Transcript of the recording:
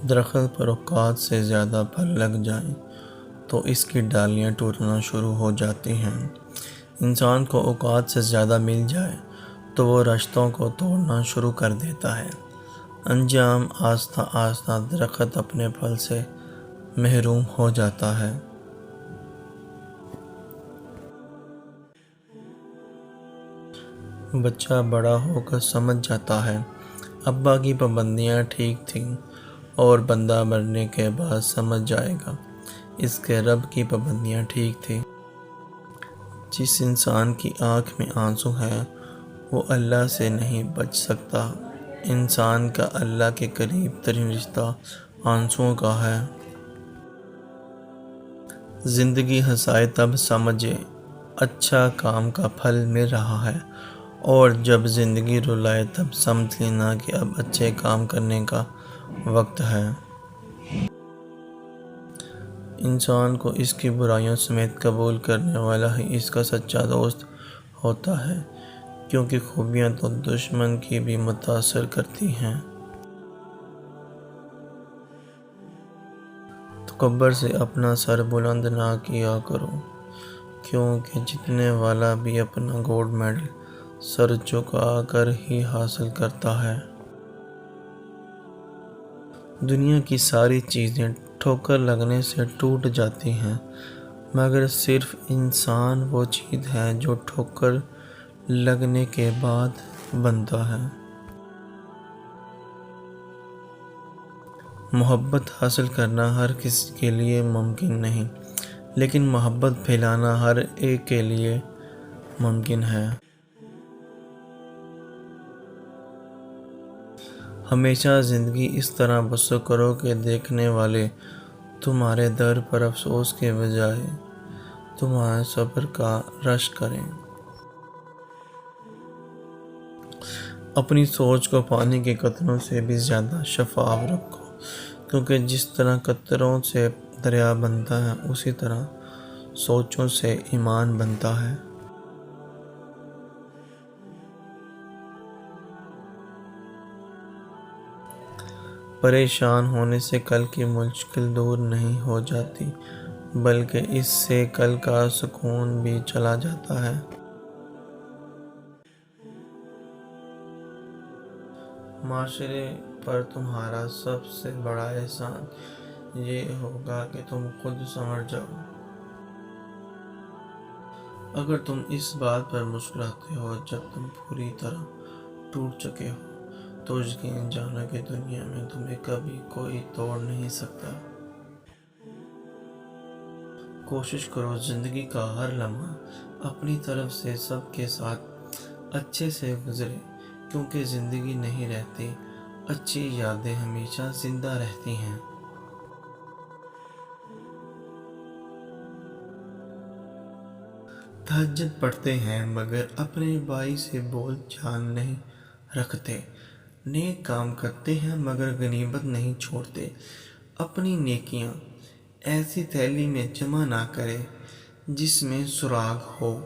درخت پر اوقات سے زیادہ پھل لگ جائیں تو اس کی ڈالیاں ٹوٹنا شروع ہو جاتی ہیں۔ انسان کو اوقات سے زیادہ مل جائے تو وہ رشتوں کو توڑنا شروع کر دیتا ہے۔ انجام آہستہ آہستہ درخت اپنے پھل سے محروم ہو جاتا ہے۔ بچہ بڑا ہو کر سمجھ جاتا ہے ابا کی پابندیاں ٹھیک تھیں، اور بندہ مرنے کے بعد سمجھ جائے گا اس کے رب کی پابندیاں ٹھیک تھیں۔ جس انسان کی آنکھ میں آنسو ہے وہ اللہ سے نہیں بچ سکتا۔ انسان کا اللہ کے قریب ترین رشتہ آنسوؤں کا ہے۔ زندگی ہنسائے تب سمجھے اچھا کام کا پھل مل رہا ہے، اور جب زندگی رلائے تب سمجھ لینا کہ اب اچھے کام کرنے کا وقت ہے۔ انسان کو اس کی برائیوں سمیت قبول کرنے والا ہی اس کا سچا دوست ہوتا ہے، کیونکہ خوبیاں تو دشمن کی بھی متاثر کرتی ہیں۔ تکبر سے اپنا سر بلند نہ کیا کرو، کیونکہ جیتنے والا بھی اپنا گولڈ میڈل سر جھکا کر ہی حاصل کرتا ہے۔ دنیا کی ساری چیزیں ٹھوکر لگنے سے ٹوٹ جاتی ہیں، مگر صرف انسان وہ چیز ہے جو ٹھوکر لگنے کے بعد بنتا ہے۔ محبت حاصل کرنا ہر کسی کے لیے ممکن نہیں، لیکن محبت پھیلانا ہر ایک کے لیے ممکن ہے۔ ہمیشہ زندگی اس طرح بسر کرو کہ دیکھنے والے تمہارے در پر افسوس کے بجائے تمہارے صبر کا رشک کریں۔ اپنی سوچ کو پانی کے قطروں سے بھی زیادہ شفاف رکھو، کیونکہ جس طرح قطروں سے دریا بنتا ہے اسی طرح سوچوں سے ایمان بنتا ہے۔ پریشان ہونے سے کل کی مشکل دور نہیں ہو جاتی، بلکہ اس سے کل کا سکون بھی چلا جاتا ہے۔ معاشرے پر تمہارا سب سے بڑا احسان یہ ہوگا کہ تم خود سنور جاؤ۔ اگر تم اس بات پر مسکراتے ہو جب تم پوری طرح ٹوٹ چکے ہو تو یقین جانا کہ دنیا میں تمہیں کبھی کوئی توڑ نہیں سکتا۔ کوشش کرو زندگی کا ہر لمحہ اپنی طرف سے سب کے ساتھ اچھے سے گزرے، کیونکہ زندگی نہیں رہتی، اچھی یادیں ہمیشہ زندہ رہتی ہیں۔ تہجد پڑھتے ہیں مگر اپنے بھائی سے بول چال نہیں رکھتے، نیک کام کرتے ہیں مگر غنیمت نہیں چھوڑتے۔ اپنی نیکیاں ایسی تھیلی میں جمع نہ کرے جس میں سراغ ہو،